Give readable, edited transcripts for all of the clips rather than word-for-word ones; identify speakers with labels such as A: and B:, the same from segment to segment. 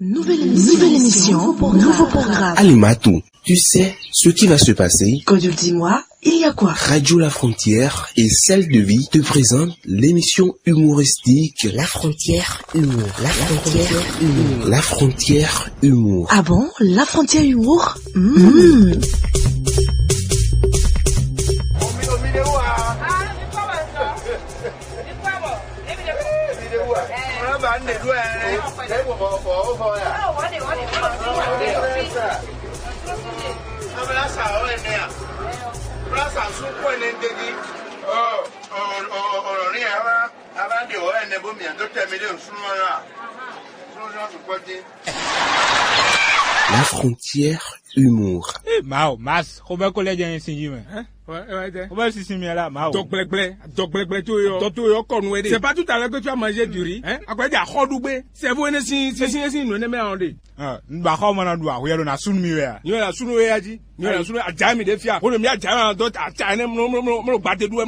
A: Nouvelle émission, nouveau programme.
B: Alimatou, tu sais ce qui va se passer?
A: Code dis-moi, il y a quoi?
B: Radio La Frontière et Celle de Vie te présentent l'émission humoristique
C: La Frontière Humour. La Frontière Humour.
B: La Frontière Humour.
A: Ah bon? La Frontière Humour?
B: La Frontière Humour.
D: Mao, mas, comment collègue a enseigné, hein? Ouais, c'est là, Mao.
E: C'est pas tout à l'heure que tu as mangé du riz, hein? À quoi dire, c'est vous, nous n'aimons pas.
D: Ah, nous on a droit, oui, on a soumi,
E: nous a soumi, nous a soumi, à Jamie de Fia. On aime bien Jamie, d'autres, à China, nous battez d'où, à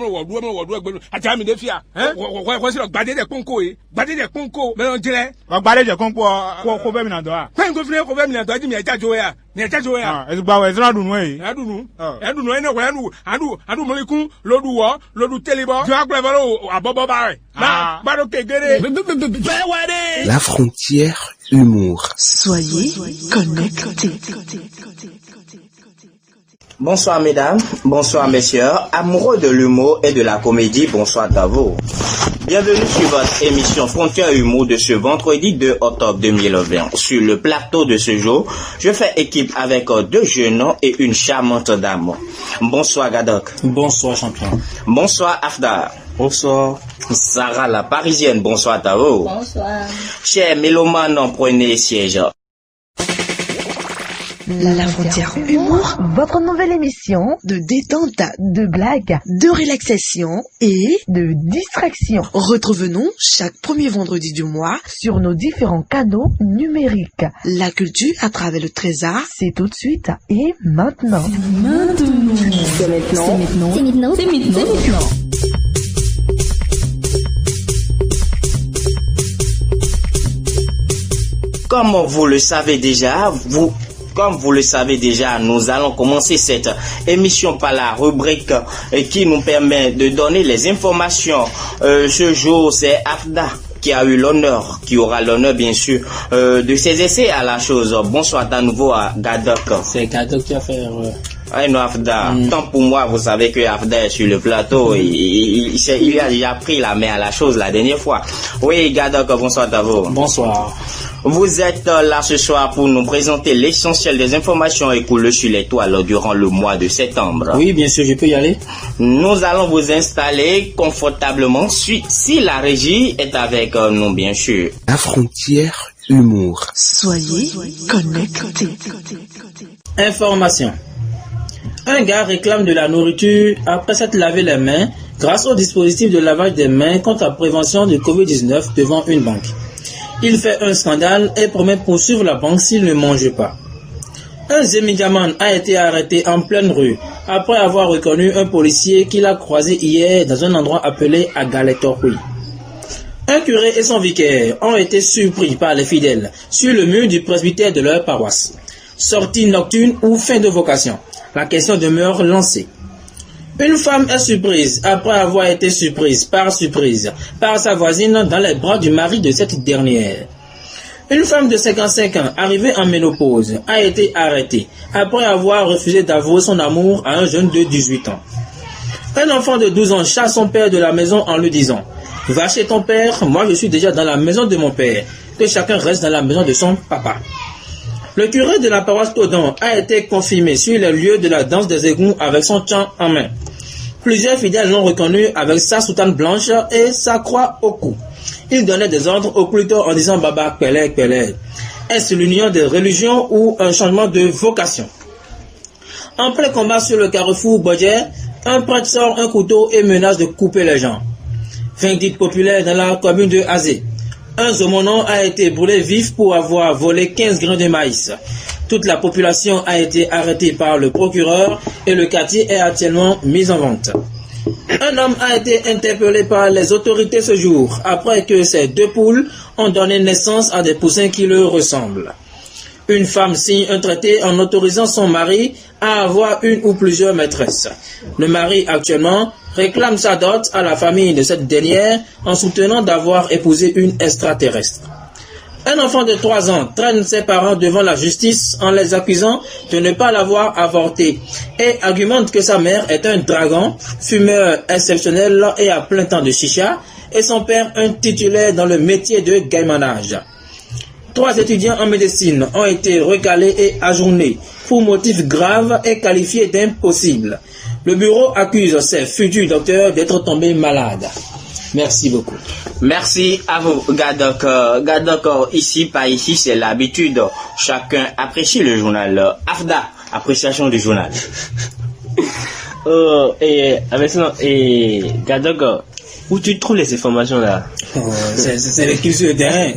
E: Jamie de Fia, hein? Voici le battez des concours, mais on dirait,
D: battez des concours, quoi, Minandoa.
E: Quand vous venez, vous venez, dit, mais t'as joué,
D: ah, est-ce que bah, est-ce que nous, oui?
E: Adu molikun lodu telibo tu akule valo abobo bare ba do kegere.
B: La Frontière Humour.
A: Soyez connectés.
F: Bonsoir mesdames, bonsoir messieurs, amoureux de l'humour et de la comédie, bonsoir à vous. Bienvenue sur votre émission Frontière Humour de ce vendredi 2 octobre 2020. Sur le plateau de ce jour, je fais équipe avec deux jeunes et une charmante dame. Bonsoir Gadok.
G: Bonsoir champion.
F: Bonsoir Afdar.
G: Bonsoir.
F: Sarah la Parisienne, bonsoir à vous.
H: Bonsoir.
F: Chers mélomanes, prenez siège.
A: La Frontière Humour,
C: Votre nouvelle émission
A: de détente,
C: de blagues,
A: de relaxation et
C: de distraction.
A: Retrouve-nous chaque premier vendredi du mois
C: Sur nos différents canaux numériques.
A: La culture à travers le trésor.
C: C'est tout de suite et maintenant.
H: C'est maintenant.
F: Comme vous le savez déjà, nous allons commencer cette émission par la rubrique qui nous permet de donner les informations. Ce jour, c'est Afda qui aura l'honneur bien sûr de s'exercer à la chose. Bonsoir à nouveau à Gadok.
G: C'est Gadok qui a fait
F: non, Afda. Tant pour moi, vous savez que Afda est sur le plateau. Il a déjà pris la main à la chose la dernière fois. Oui, Gadok, bonsoir à vous.
G: Bonsoir.
F: Vous êtes là ce soir pour nous présenter l'essentiel des informations écoulées sur les toiles durant le mois de septembre.
G: Oui, bien sûr, je peux y aller.
F: Nous allons vous installer confortablement si la régie est avec nous, bien sûr.
B: La Frontière Humour.
A: Soyez connectés.
G: Information. Un gars réclame de la nourriture après s'être lavé les mains grâce au dispositif de lavage des mains contre la prévention de Covid-19 devant une banque. Il fait un scandale et promet poursuivre la banque s'il ne mange pas. Un Zémidiaman a été arrêté en pleine rue après avoir reconnu un policier qu'il a croisé hier dans un endroit appelé Agaletorui. Un curé et son vicaire ont été surpris par les fidèles sur le mur du presbytère de leur paroisse. Sortie nocturne ou fin de vocation? La question demeure lancée. Une femme est surprise après avoir été surprise par sa voisine dans les bras du mari de cette dernière. Une femme de 55 ans arrivée en ménopause a été arrêtée après avoir refusé d'avouer son amour à un jeune de 18 ans. Un enfant de 12 ans chasse son père de la maison en lui disant « Va chez ton père, moi je suis déjà dans la maison de mon père, que chacun reste dans la maison de son papa ». Le curé de la paroisse Todon a été confirmé sur les lieux de la danse des égouts avec son tchan en main. Plusieurs fidèles l'ont reconnu avec sa soutane blanche et sa croix au cou. Il donnait des ordres au culto en disant « Baba, Pélé, Pélé ». Est-ce l'union des religions ou un changement de vocation? En plein combat sur le carrefour Bodjer, un prêtre sort un couteau et menace de couper les gens. Vindicte populaire dans la commune de Azé. Un zomonon a été brûlé vif pour avoir volé 15 grains de maïs. Toute la population a été arrêtée par le procureur et le quartier est actuellement mis en vente. Un homme a été interpellé par les autorités ce jour, après que ses 2 poules ont donné naissance à des poussins qui leur ressemblent. Une femme signe un traité en autorisant son mari à avoir une ou plusieurs maîtresses. Le mari, actuellement, réclame sa dot à la famille de cette dernière en soutenant d'avoir épousé une extraterrestre. Un enfant de 3 ans traîne ses parents devant la justice en les accusant de ne pas l'avoir avorté et argumente que sa mère est un dragon, fumeur exceptionnel et à plein temps de chicha, et son père un titulaire dans le métier de gaimanage. 3 étudiants en médecine ont été recalés et ajournés pour motifs graves et qualifiés d'impossibles. Le bureau accuse ces futurs docteurs d'être tombés malades. Merci beaucoup.
F: Merci à vous, Gadok. Ici, par ici, c'est l'habitude. Chacun apprécie le journal. Afda, appréciation du journal.
I: Gadok, où tu trouves les informations là?
G: C'est le curé de terrain.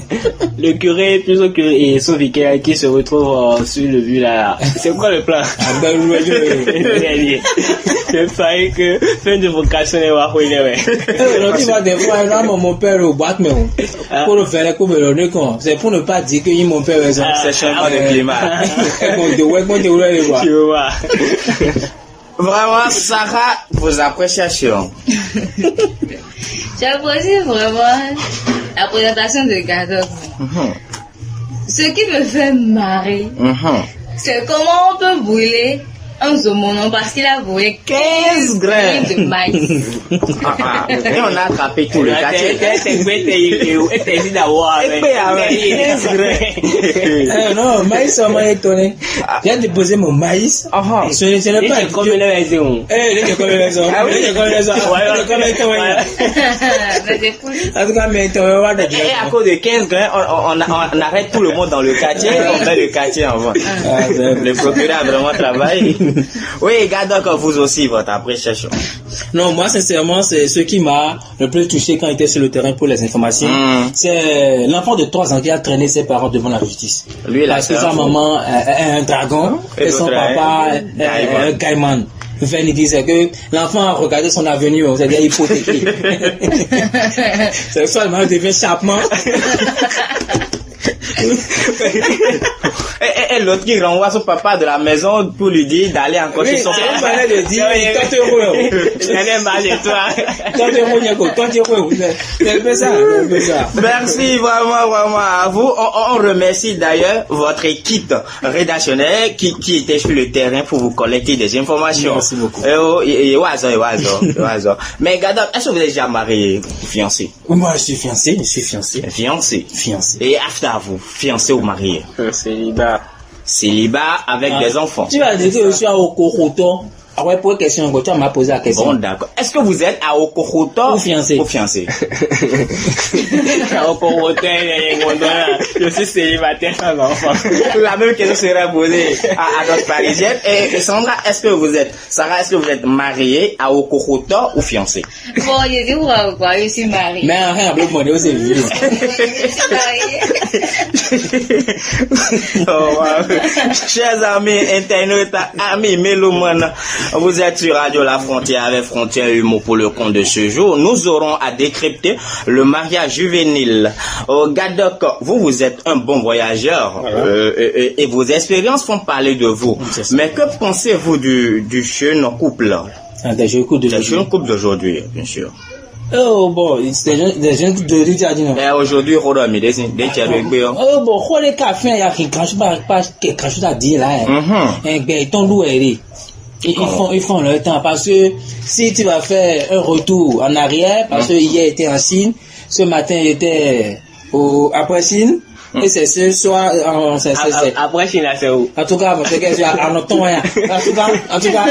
I: Le curé, plus au curé et son vicaire qui se retrouve sur le but là. C'est quoi le plan? Je parie que fin de vocation est wahouine.
G: Tu vas des fois, là, mon père au boîte, mais pour le faire, c'est pour ne pas dire que mon père est
F: c'est changement de climat.
I: Tu vois.
F: Vraiment, Sarah, vos appréciations.
J: J'apprécie vraiment la présentation de Gadok. Ce qui me fait marrer, c'est comment on peut brûler un zomonon parce qu'il a brûlé 15 grains de maïs.
F: Et on a attrapé tout le quartier.
G: Non, maïs, ça m'a étonné. J'ai déposé mon maïs. Ce n'est pas
I: comme une maison.
G: En tout cas, mais
F: et à cause de 15 grains, on arrête tout le monde dans le quartier. On met le quartier en vente. Le procureur a vraiment travaillé. Oui, Gadok, vous aussi, votre appréciation.
G: Non, moi, sincèrement, c'est ce qui m'a le plus touché quand il était sur le terrain pour les informations. C'est l'enfant de 3 ans qui a traîné ses parents devant la justice.
F: Lui,
G: parce que sa maman est un dragon et son papa est un gaiman. Il disait que l'enfant a regardé son avenir, c'est-à-dire hypothéqué. C'est ça, le mal devient chapement.
F: Et l'autre qui renvoie son papa de la maison pour lui dire d'aller encore chez son papa.
G: C'est un de dire, quand tu es
F: Merci vraiment à vous. On remercie d'ailleurs votre équipe rédactionnelle qui était sur le terrain pour vous collecter des informations.
G: Merci beaucoup.
F: Mais Gadok, est-ce que vous êtes déjà marié ou fiancé?
G: Moi, je suis fiancé.
F: Fiancé.
G: Fiancé.
F: Et after vous, fiancé ou marié? Célibat avec des enfants.
G: Tu vas dire que je suis à Okoroto. Ah ouais, pour une question, tu m'as posé la question.
F: Bon, d'accord. Est-ce que vous êtes à Okoroto
G: ou fiancé?
I: À Okoroto, je suis célibataire sans enfant.
F: La même question serait posée à notre parisienne. Et Sandra, Sarah, est-ce que vous êtes mariée à Okoroto ou fiancée?
J: Bon, je dis quoi, je suis mariée.
G: Mais rien, bloc modèle, c'est vu.
J: Je suis mariée.
F: Oh, wow. Chers amis internautes, amis mélomanes, vous êtes sur Radio La Frontière avec Frontière Humour pour le compte de ce jour. Nous aurons à décrypter le mariage juvénile. Gadok, vous êtes un bon voyageur et vos expériences font parler de vous. Mais que pensez-vous du jeune couple?
G: Des jeunes
F: couples d'aujourd'hui, bien sûr.
G: Oh bon, c'est des jeunes de Richard.
F: Aujourd'hui, on a mis des tiers.
G: Oh bon, quoi les cafés, il y a quelque chose à dire là. Ils t'ont loué. Ils font le temps parce que si tu vas faire un retour en arrière, parce que hier était en Chine, ce matin il était après Chine, et c'est ce soir,
I: après Chine là c'est où?
G: En tout cas, parce que c'est en octobre. En tout cas,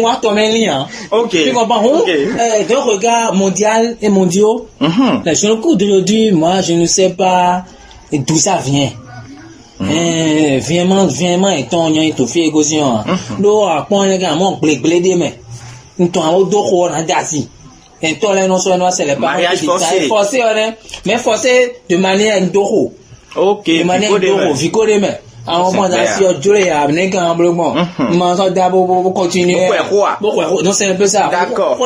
G: moi ton lien.
F: Ok.
G: Tu comprends? De regard mondial et mondiaux. Les jeunes coups d'aujourd'hui, moi je ne sais pas d'où ça vient. Vraiment, et ton y a tout fait égotion. L'eau a point les gars, mon blé mais. Nous t'en au dos on a d'assis. Et toi là non c'est les parents qui forcé mais forcé de manière indoro.
F: Ok.
G: De manière indoro, vigoré mais. Alors, moi, si on dirait, il y a un écamblement. Mais d'abord, continuer. Donc, c'est un peu ça.
F: D'accord.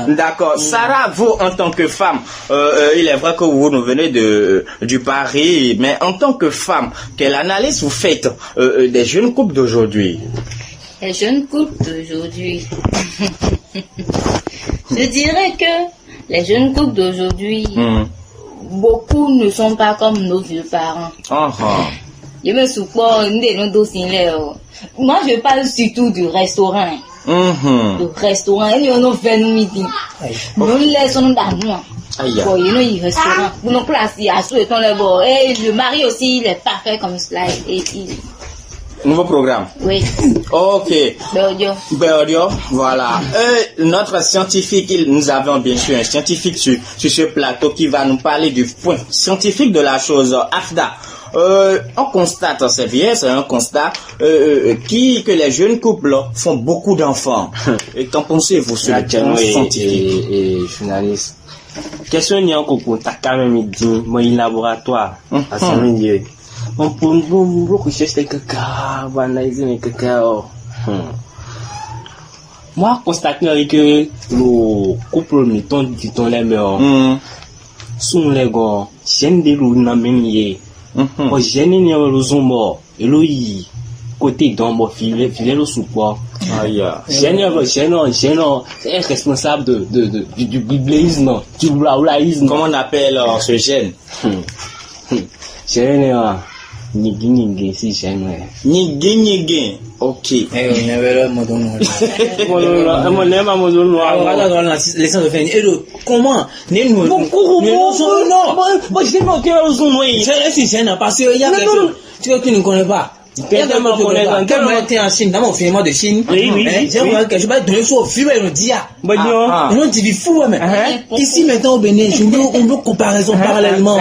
F: D'accord. Sarah, vous, en tant que femme, il est vrai que vous nous venez du Paris, mais en tant que femme, quelle analyse vous faites des jeunes couples d'aujourd'hui?
J: Les jeunes couples d'aujourd'hui. Je dirais que les jeunes couples d'aujourd'hui, beaucoup ne sont pas comme nos vieux parents. Je me souviens, moi je parle surtout du restaurant. Le restaurant, il y a un fait nous midi. Nous laissons dans nous. Il y a un restaurant. Nous place, il y a et le mari aussi, il est parfait comme cela.
F: Nouveau programme.
J: Oui.
F: Ok. Beodio, voilà. Notre scientifique, nous avons bien sûr un scientifique sur ce plateau qui va nous parler du point scientifique de la chose. Afda, on constate, c'est bien, c'est un constat, que les jeunes couples font beaucoup d'enfants. Et qu'en pensez-vous sur le point scientifique?
I: Et journaliste. Question n'y a encore pour ta quand même dit, moi, il laboratoire, à ce milieu. On peut beaucoup chercher quelqu'un, analyser les quelqu'un. Moi, constater que le couple mettons dit-on les meilleurs. Sont les gars, j'aime des loups dans même yé. Moi, j'aime les loups et lui côté dans mon filet le support. J'aime est responsable du biblisme, du blaoulisme.
F: Comment on appelle ce gène?
I: J'aime Nigi, si j'aime.
F: Nigi. Ok.
G: Comment? Tu ne connais pas. Tu en Chine, dans mon film de Chine. Je vais donner ça au film et le dire. Non, tu vis fou, mais. Ici, maintenant, au Bénin, on veut comparaison parallèlement.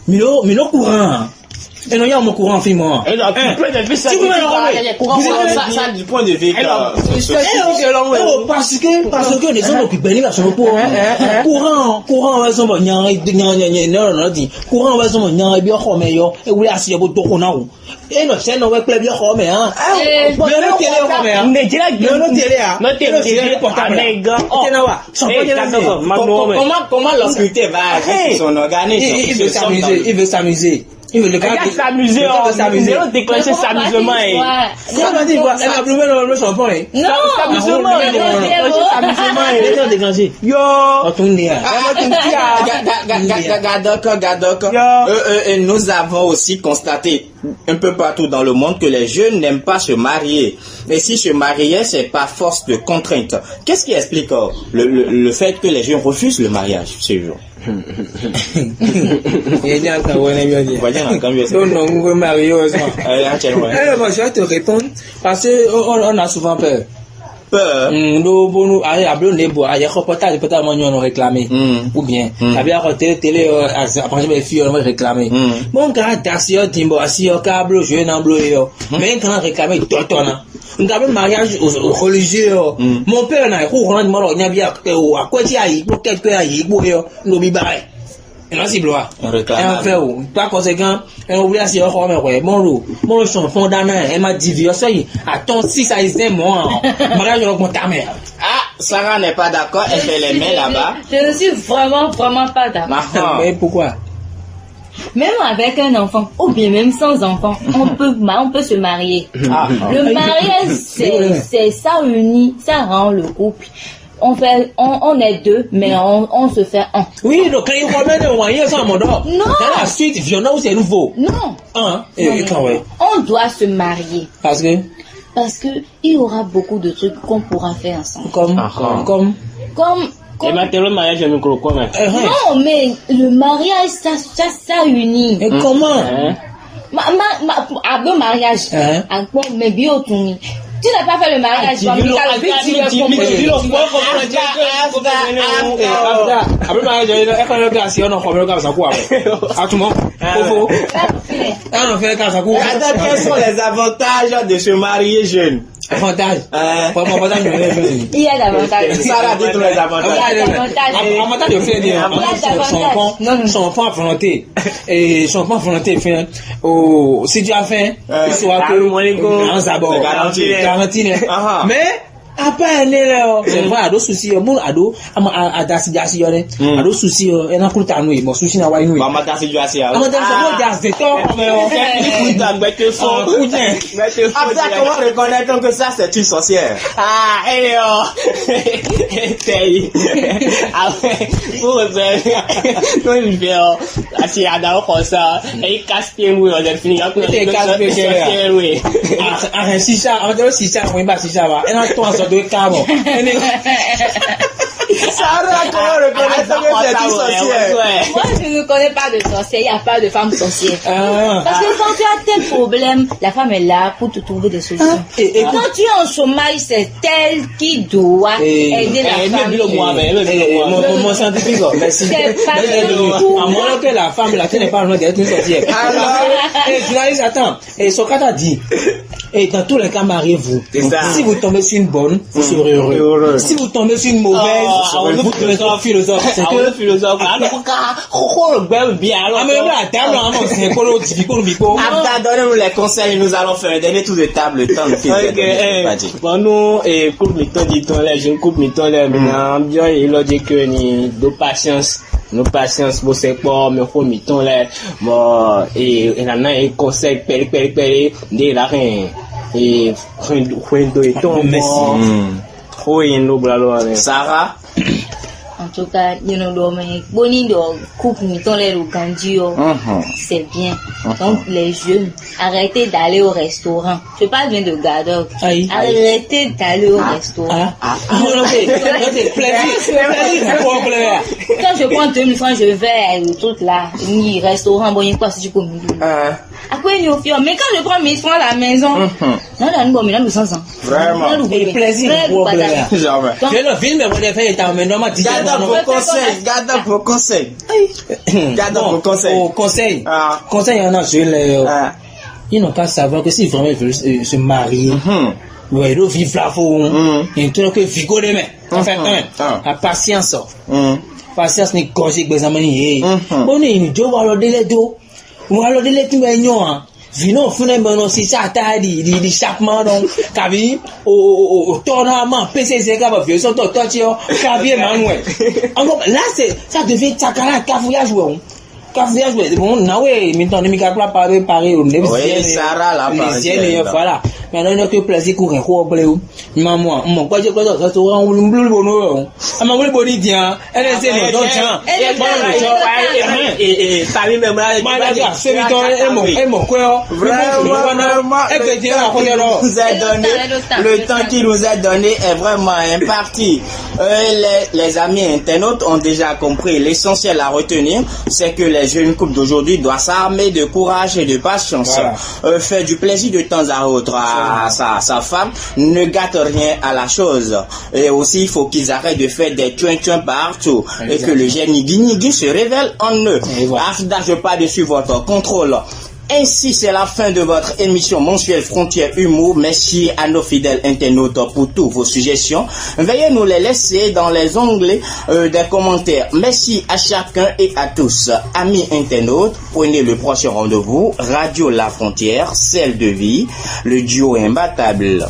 G: Mais le courant. Et non, il y a mon courant, film-moi.
I: Et là, du point de vue, ça du point de vue.
G: Parce que les gens qui bénissent sont courant, on va s'en courant, on va s'en bien, et vous assis à votre tournant. Et notre chaîne, on va plaire bien, mais hein.
F: Comment l'occulter va son organisme?
G: Il veut s'amuser. Il veut
I: s'amuser, déclencher cet amusement.
G: Elle a brûlé le champagne.
F: Nous avons aussi constaté un peu partout dans le monde que les jeunes n'aiment pas se marier. Et si se marier, c'est par force de contrainte. Qu'est-ce qui explique le fait que les jeunes refusent le mariage ce jour?
G: Moi, je vais te répondre parce qu'on a souvent peur. Nous reportage peut-être on réclamé ou bien télé après les filles on réclamé mon gars d'assure timbo assure câble je n'en bloqué mais quand réclamé totona un câble mariage religieux mon père n'a rien mal n'y a bien à quoi tu ailles pour quelque ailles pour nous bibaye non c'est bloqué on réclame par conséquent on oublie à dire oh mais ouais mon chanson d'année elle m'a dit vieux ça y attends si ça est moi mariage avec ta mère.
F: Sarah n'est pas d'accord, elle fait les mains là-bas.
J: Je ne suis vraiment pas d'accord.
G: Mais pourquoi?
J: Même avec un enfant, ou bien même sans enfant, on peut se marier. Le mariage, c'est ça unit, ça rend le couple. On est deux, mais on se fait un.
G: Oui, donc quand il y a un moyen, ça mon nom.
J: Non.
G: Dans la suite, violon, c'est nouveau.
J: Non.
G: On
J: doit se marier.
G: Parce que
J: il y aura beaucoup de trucs qu'on pourra faire ensemble.
G: Comme.
I: Et maintenant, le mariage, je me crois quoi, mais.
J: Non, mais le mariage, ça unit.
G: Et comment?
J: Après le mariage, mais bien tourné. Tu n'as pas fait le mariage.
F: Quels sont les avantages de se marier jeune?
G: Avantage. Vraiment, avantage.
J: Il y a davantage.
F: Sarah, dites-nous les avantages.
G: Avantage de faire des shampoing affronté. Et shampoing affronté, si tu as faim, tu sauras que, d'abord, garantie. Mais, après, c'est vrai, ado souci, mon ado, adasi jasi yone, ado souci, ena kuta nui, mon souci na wai nui.
F: Mama dasi jasi ya.
G: Mama dasi de top, mais
F: après, comment reconnaît-on que ça c'est une sorcière?
I: Après, pour quand il fait, si ada comme ça, et casse-pied, oui, on a fini,
G: après, casse-pied, oui. Ah, si ça, oui, bah, si ça va, et là, toi, de câble.
F: Sarah, comment reconnaître que c'est une sorcière?
J: Moi, je ne connais pas de sorcière. Il n'y a pas de femme sorcière. Parce que quand tu as tel problème, la femme est là pour te trouver des solutions. Et quand tu es en chômage, c'est elle qui doit aider la femme.
G: Mon scientifique, merci.
J: C'est parce que
G: à moins que la femme, la n'est pas loin d'être une sorcière. Alors, attends. Et Socrate a dit, et dans tous les cas, mariez-vous. Si vous tombez sur une bonne, vous serez heureux. Si vous tombez sur une mauvaise, vous serez un philosophe. C'est que le philosophe.
F: Donnez-nous les conseils, nous allons faire un dernier tour de table. Le temps de
I: bon, nous, coupe le temps du temps là, je coupe le temps là, maintenant, bien, il a dit que nos patience, bon, c'est pas, mais faut le temps là, bon, et il en a un conseil, péré, de la reine, et,
F: Sarah?
J: En tout cas, c'est bien. Donc, les jeunes, arrêtez d'aller au restaurant. Je parle bien de Gadok. Arrêtez d'aller au restaurant. Quand je prends 2000 francs, je vais au truc là. Ni restaurant, bon, il y a quoi si tu peux me dire. Après, mais quand je prends 1000 francs à la maison, non,
F: vraiment.
G: Plaisir.
F: Garde vos conseils.
G: Conseil, il y en a, ils n'ont qu'à savoir que si vraiment ils veulent se marier, ils doivent vivre la faune, ils ne que figo de main. Enfin, la patience. Patience n'est qu'au-ci que les amis, on est une joie, alors délai d'eau, ou alors délai tout mignon. Vino finalement si ça t'a dit chapement donc kabi au tournament PCC ka ba vieux sont toi tu kabi Emmanuel encore là c'est ça devait takara kafouya jouer bon nawe maintenant mi ka parler au neuf
F: Sarah là
G: voilà maintenant que plaisir courir ko bleu maman mon quoi je quoi ça restaurant bleu bono ama bleu boni dia elle c'est le donc et parmi même là c'est mon quoi
F: vraiment le temps qui nous est donné est vraiment imparti. Les amis internautes ont déjà compris l'essentiel à retenir, c'est que les jeunes couples d'aujourd'hui doivent s'armer de courage et de patience. Faire du plaisir de temps à autre à sa femme ne gâte rien à la chose. Et aussi, il faut qu'ils arrêtent de faire des tuins partout. Et que le génie nigui se révèle en eux. Afda, je pas dessus votre contrôle. Ainsi, c'est la fin de votre émission mensuelle Frontières Humour. Merci à nos fidèles internautes pour toutes vos suggestions. Veuillez nous les laisser dans les onglets des commentaires. Merci à chacun et à tous. Amis internautes, prenez le prochain rendez-vous. Radio La Frontière, celle de vie, le duo imbattable.